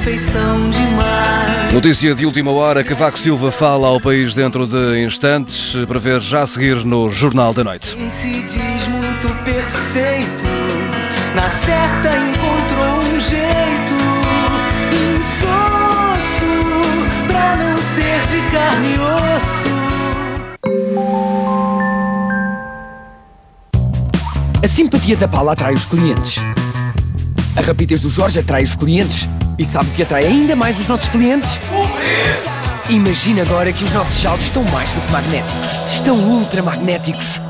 perfeição demais. Notícia de última hora, Cavaco Silva fala ao país dentro de instantes, para ver já a seguir no Jornal da Noite. Quem se diz muito perfeito, na certa encontrou um jeito insosso pra não ser de carne e osso. A simpatia da Paula atrai os clientes. A rapidez do Jorge atrai os clientes. E sabe o que atrai ainda mais os nossos clientes? O preço! Imagina agora que os nossos saldos estão mais do que magnéticos. Estão ultramagnéticos.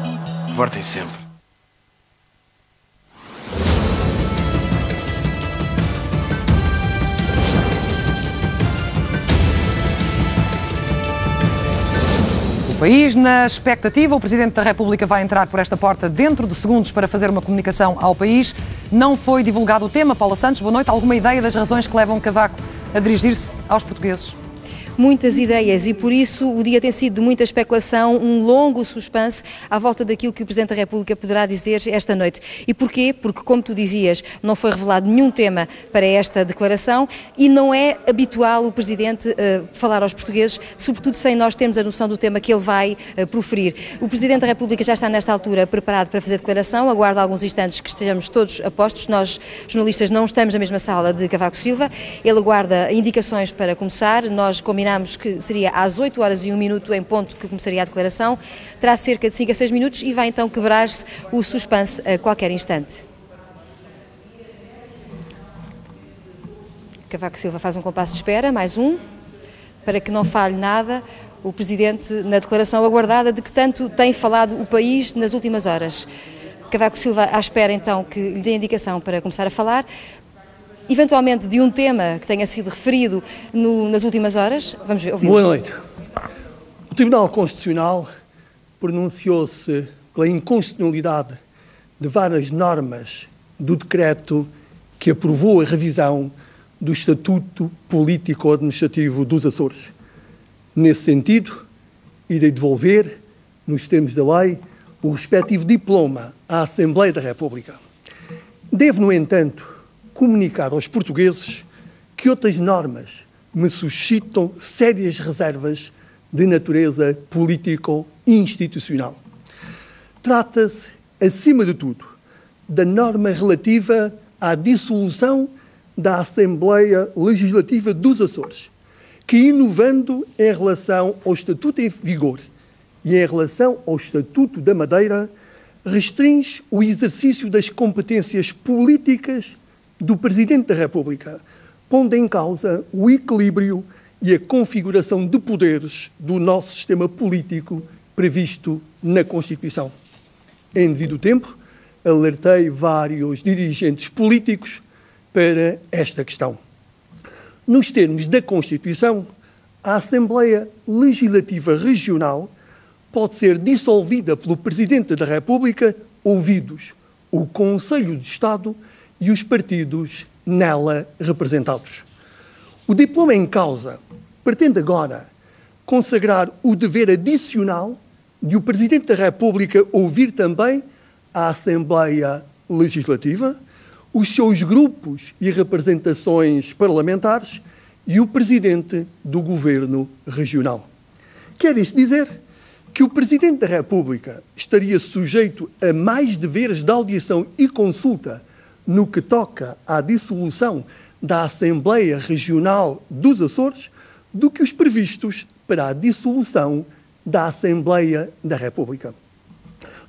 Voltem sempre. O país na expectativa, o Presidente da República vai entrar por esta porta dentro de segundos para fazer uma comunicação ao país. Não foi divulgado o tema. Paula Santos, boa noite. Alguma ideia das razões que levam Cavaco a dirigir-se aos portugueses? Muitas ideias e por isso o dia tem sido de muita especulação, um longo suspense à volta daquilo que o Presidente da República poderá dizer esta noite. E porquê? Porque, como tu dizias, não foi revelado nenhum tema para esta declaração e não é habitual o Presidente falar aos portugueses, sobretudo sem nós termos a noção do tema que ele vai proferir. O Presidente da República já está nesta altura preparado para fazer a declaração, aguarda alguns instantes que estejamos todos a postos. Nós, jornalistas, não estamos na mesma sala de Cavaco Silva, ele aguarda indicações para começar, nós combinamos que seria às 8 horas e 1 minuto em ponto que começaria a declaração, terá cerca de 5 a 6 minutos e vai então quebrar-se o suspense a qualquer instante. Cavaco Silva faz um compasso de espera, mais um, para que não falhe nada o Presidente na declaração aguardada de que tanto tem falado o país nas últimas horas. Cavaco Silva à espera então que lhe dê indicação para começar a falar, eventualmente de um tema que tenha sido referido nas últimas horas. Vamos ver, ouvir. Boa noite. O Tribunal Constitucional pronunciou-se pela inconstitucionalidade de várias normas do decreto que aprovou a revisão do Estatuto Político-Administrativo dos Açores. Nesse sentido, irei devolver, nos termos da lei, o respectivo diploma à Assembleia da República. Devo, no entanto, comunicar aos portugueses que outras normas me suscitam sérias reservas de natureza político-institucional. Trata-se, acima de tudo, da norma relativa à dissolução da Assembleia Legislativa dos Açores, que, inovando em relação ao Estatuto em vigor e em relação ao Estatuto da Madeira, restringe o exercício das competências políticas do Presidente da República, pondo em causa o equilíbrio e a configuração de poderes do nosso sistema político previsto na Constituição. Em devido tempo, alertei vários dirigentes políticos para esta questão. Nos termos da Constituição, a Assembleia Legislativa Regional pode ser dissolvida pelo Presidente da República, ouvidos o Conselho de Estado e os partidos nela representados. O diploma em causa pretende agora consagrar o dever adicional de o Presidente da República ouvir também a Assembleia Legislativa, os seus grupos e representações parlamentares e o Presidente do Governo Regional. Quer isto dizer que o Presidente da República estaria sujeito a mais deveres de audição e consulta no que toca à dissolução da Assembleia Regional dos Açores do que os previstos para a dissolução da Assembleia da República.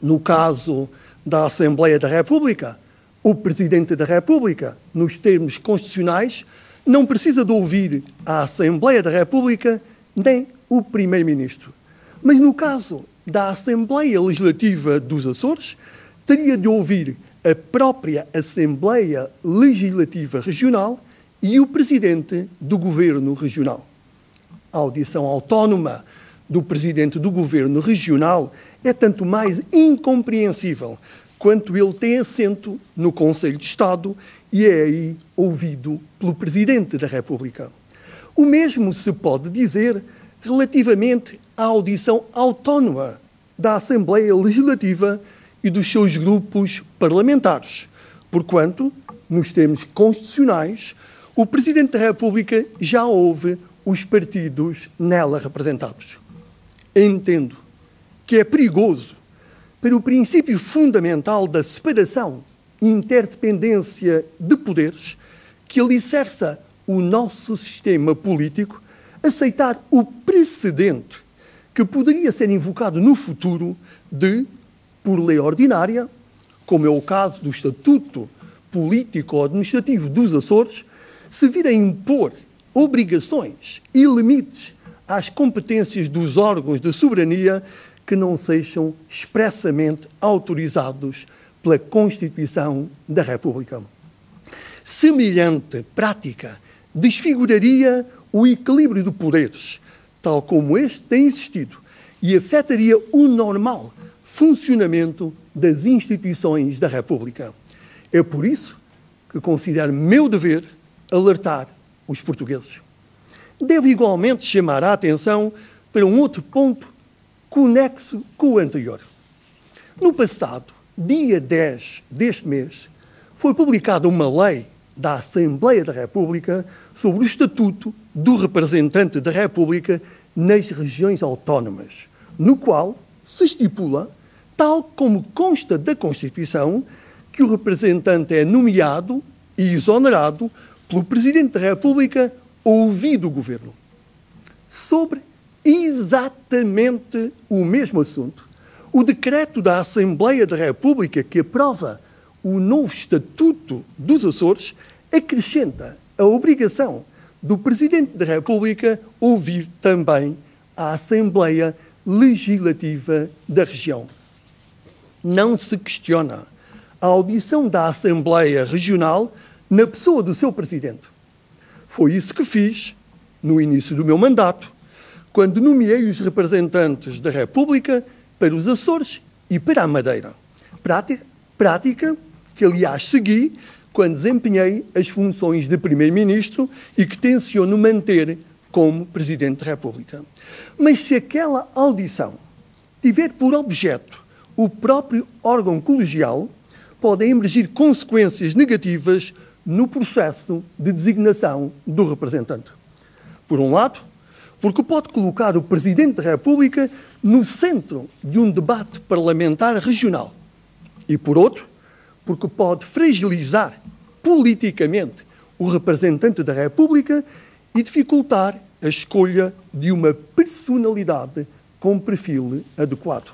No caso da Assembleia da República, o Presidente da República, nos termos constitucionais, não precisa de ouvir a Assembleia da República nem o Primeiro-Ministro. Mas no caso da Assembleia Legislativa dos Açores, teria de ouvir a própria Assembleia Legislativa Regional e o Presidente do Governo Regional. A audição autónoma do Presidente do Governo Regional é tanto mais incompreensível quanto ele tem assento no Conselho de Estado e é aí ouvido pelo Presidente da República. O mesmo se pode dizer relativamente à audição autónoma da Assembleia Legislativa e dos seus grupos parlamentares, porquanto, nos termos constitucionais, o Presidente da República já ouve os partidos nela representados. Entendo que é perigoso para o princípio fundamental da separação e interdependência de poderes que alicerça o nosso sistema político aceitar o precedente que poderia ser invocado no futuro de, por lei ordinária, como é o caso do Estatuto Político-Administrativo dos Açores, se vir a impor obrigações e limites às competências dos órgãos de soberania que não sejam expressamente autorizados pela Constituição da República. Semelhante prática desfiguraria o equilíbrio de poderes, tal como este tem existido, e afetaria o normal funcionamento das instituições da República. É por isso que considero meu dever alertar os portugueses. Devo igualmente chamar a atenção para um outro ponto conexo com o anterior. No passado, dia 10 deste mês, foi publicada uma lei da Assembleia da República sobre o Estatuto do Representante da República nas regiões autónomas, no qual se estipula, tal como consta da Constituição, que o representante é nomeado e exonerado pelo Presidente da República, ouvido o Governo. Sobre exatamente o mesmo assunto, o decreto da Assembleia da República que aprova o novo Estatuto dos Açores acrescenta a obrigação do Presidente da República ouvir também a Assembleia Legislativa da região. Não se questiona a audição da Assembleia Regional na pessoa do seu Presidente. Foi isso que fiz no início do meu mandato, quando nomeei os representantes da República para os Açores e para a Madeira. Prática que, aliás, segui quando desempenhei as funções de Primeiro-Ministro e que tenciono manter como Presidente da República. Mas se aquela audição tiver por objeto o próprio órgão colegial, podem emergir consequências negativas no processo de designação do representante. Por um lado, porque pode colocar o Presidente da República no centro de um debate parlamentar regional. E por outro, porque pode fragilizar politicamente o representante da República e dificultar a escolha de uma personalidade com perfil adequado.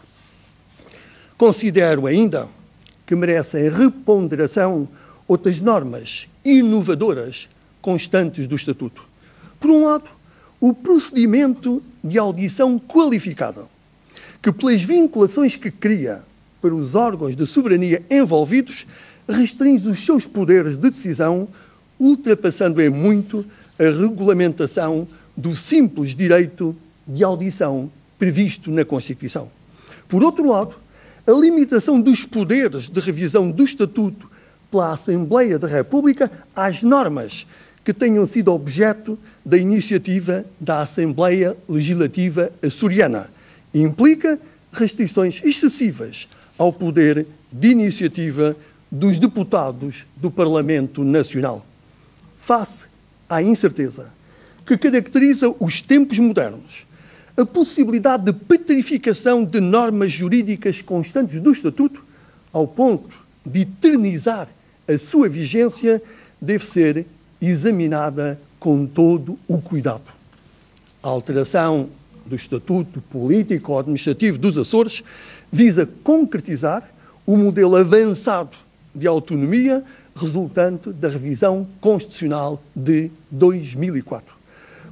Considero ainda que merecem reponderação outras normas inovadoras constantes do Estatuto. Por um lado, o procedimento de audição qualificada, que pelas vinculações que cria para os órgãos de soberania envolvidos, restringe os seus poderes de decisão, ultrapassando em muito a regulamentação do simples direito de audição previsto na Constituição. Por outro lado, a limitação dos poderes de revisão do Estatuto pela Assembleia da República às normas que tenham sido objeto da iniciativa da Assembleia Legislativa Açoriana implica restrições excessivas ao poder de iniciativa dos deputados do Parlamento Nacional. Face à incerteza que caracteriza os tempos modernos, a possibilidade de petrificação de normas jurídicas constantes do Estatuto, ao ponto de eternizar a sua vigência, deve ser examinada com todo o cuidado. A alteração do Estatuto Político-Administrativo dos Açores visa concretizar o modelo avançado de autonomia resultante da revisão constitucional de 2004.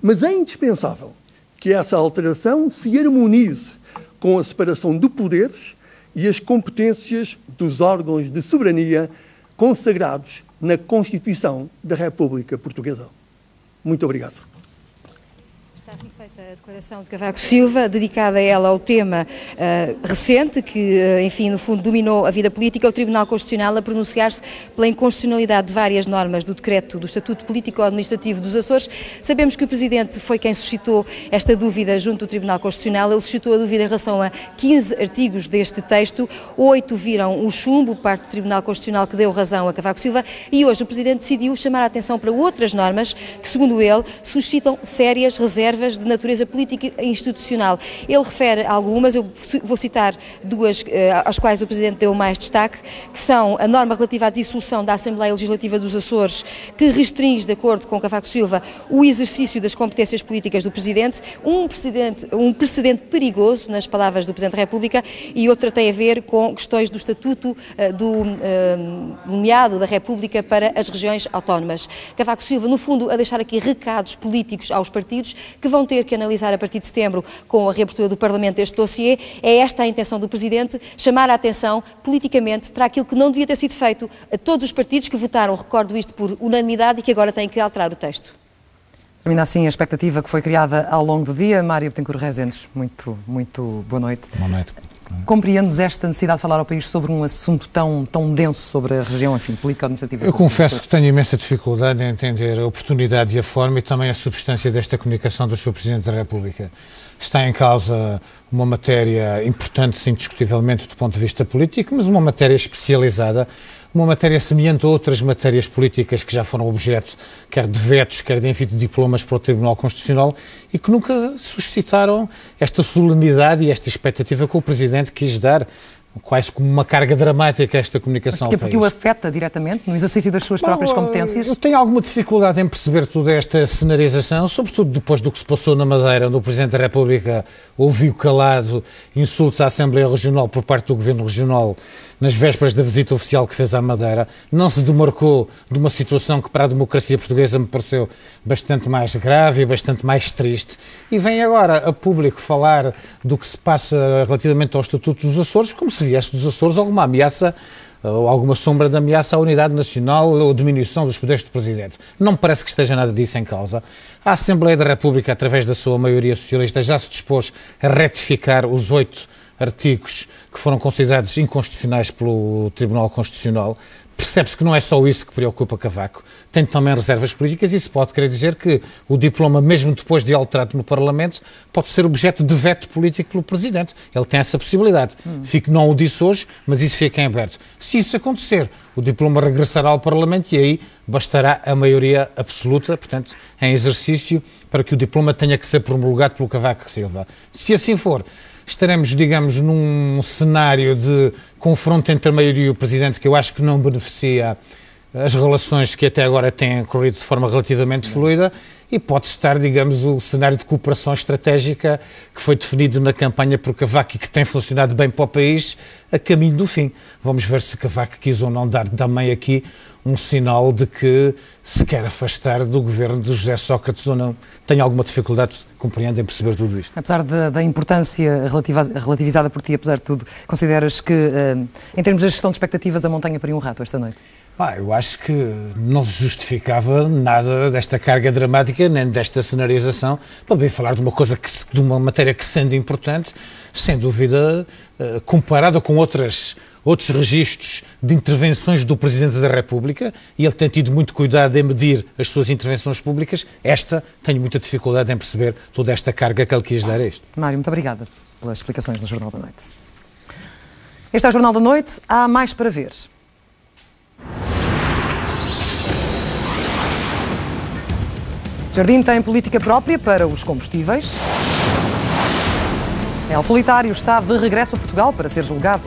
Mas é indispensável que essa alteração se harmonize com a separação de poderes e as competências dos órgãos de soberania consagrados na Constituição da República Portuguesa. Muito obrigado. Está Assim feita a declaração de Cavaco Silva, dedicada a ela ao tema recente que, enfim, no fundo dominou a vida política, o Tribunal Constitucional a pronunciar-se pela inconstitucionalidade de várias normas do decreto do Estatuto Político-Administrativo dos Açores. Sabemos que o Presidente foi quem suscitou esta dúvida junto do Tribunal Constitucional. Ele suscitou a dúvida em relação a 15 artigos deste texto, 8 viram o chumbo, parte do Tribunal Constitucional que deu razão a Cavaco Silva, e hoje o Presidente decidiu chamar a atenção para outras normas que, segundo ele, suscitam sérias reservas de natureza política e institucional. Ele refere algumas, eu vou citar duas às quais o Presidente deu mais destaque, que são a norma relativa à dissolução da Assembleia Legislativa dos Açores, que restringe, de acordo com Cavaco Silva, o exercício das competências políticas do Presidente, um precedente perigoso, nas palavras do Presidente da República, e outra tem a ver com questões do Estatuto do nomeado da República para as regiões autónomas. Cavaco Silva, no fundo, a deixar aqui recados políticos aos partidos que vão ter que analisar a partir de setembro, com a reabertura do Parlamento, este dossiê. É esta a intenção do Presidente, chamar a atenção politicamente para aquilo que não devia ter sido feito a todos os partidos que votaram, recordo isto, por unanimidade e que agora têm que alterar o texto. Termina assim a expectativa que foi criada ao longo do dia. Mário Betancourt Rezendes, muito boa noite. Boa noite. Compreendes esta necessidade de falar ao país sobre um assunto tão denso sobre a região, enfim, político-administrativa? Eu confesso que tenho imensa dificuldade em entender a oportunidade e a forma e também a substância desta comunicação do Sr. Presidente da República. Está em causa uma matéria importante, indiscutivelmente, do ponto de vista político, mas uma matéria especializada, uma matéria semelhante a outras matérias políticas que já foram objeto, quer de vetos, quer de envio de diplomas para o Tribunal Constitucional e que nunca suscitaram esta solenidade e esta expectativa que o Presidente quis dar, quase como uma carga dramática a esta comunicação ao país. Porque o afeta diretamente no exercício das suas próprias competências? Eu tenho alguma dificuldade em perceber toda esta cenarização, sobretudo depois do que se passou na Madeira, onde o Presidente da República ouviu calado insultos à Assembleia Regional por parte do Governo Regional nas vésperas da visita oficial que fez à Madeira. Não se demarcou de uma situação que para a democracia portuguesa me pareceu bastante mais grave e bastante mais triste. E vem agora a público falar do que se passa relativamente ao Estatuto dos Açores, como se viesse dos Açores alguma ameaça ou alguma sombra de ameaça à unidade nacional ou diminuição dos poderes do Presidente. Não me parece que esteja nada disso em causa. A Assembleia da República, através da sua maioria socialista, já se dispôs a retificar os 8 artigos que foram considerados inconstitucionais pelo Tribunal Constitucional. Percebe-se que não é só isso que preocupa Cavaco. Tem também reservas políticas e isso pode querer dizer que o diploma, mesmo depois de alterado no Parlamento, pode ser objeto de veto político pelo Presidente. Ele tem essa possibilidade. Não o disse hoje, mas isso fica em aberto. Se isso acontecer, o diploma regressará ao Parlamento e aí bastará a maioria absoluta, portanto, em exercício, para que o diploma tenha que ser promulgado pelo Cavaco Silva. Se assim for, estaremos, digamos, num cenário de confronto entre a maioria e o Presidente que eu acho que não beneficia as relações que até agora têm corrido de forma relativamente fluida e pode estar, digamos, o cenário de cooperação estratégica que foi definido na campanha por Cavaco e que tem funcionado bem para o país a caminho do fim. Vamos ver se Cavaco quis ou não dar também aqui um sinal de que se quer afastar do governo de José Sócrates ou não. Tenho alguma dificuldade, compreendo, em perceber tudo isto. Apesar da importância relativizada por ti, apesar de tudo, consideras que, em termos de gestão de expectativas, a montanha pariu um rato esta noite? Eu acho que não se justificava nada desta carga dramática, nem desta cenarização, para bem falar de uma coisa, de uma matéria que, sendo importante, sem dúvida, comparada com outros registros de intervenções do Presidente da República, e ele tem tido muito cuidado em medir as suas intervenções públicas, tenho muita dificuldade em perceber toda esta carga que ele quis dar a isto. Mário, muito obrigada pelas explicações no Jornal da Noite. Este é o Jornal da Noite. Há mais para ver. Jardim tem política própria para os combustíveis. El Solitário está de regresso a Portugal para ser julgado.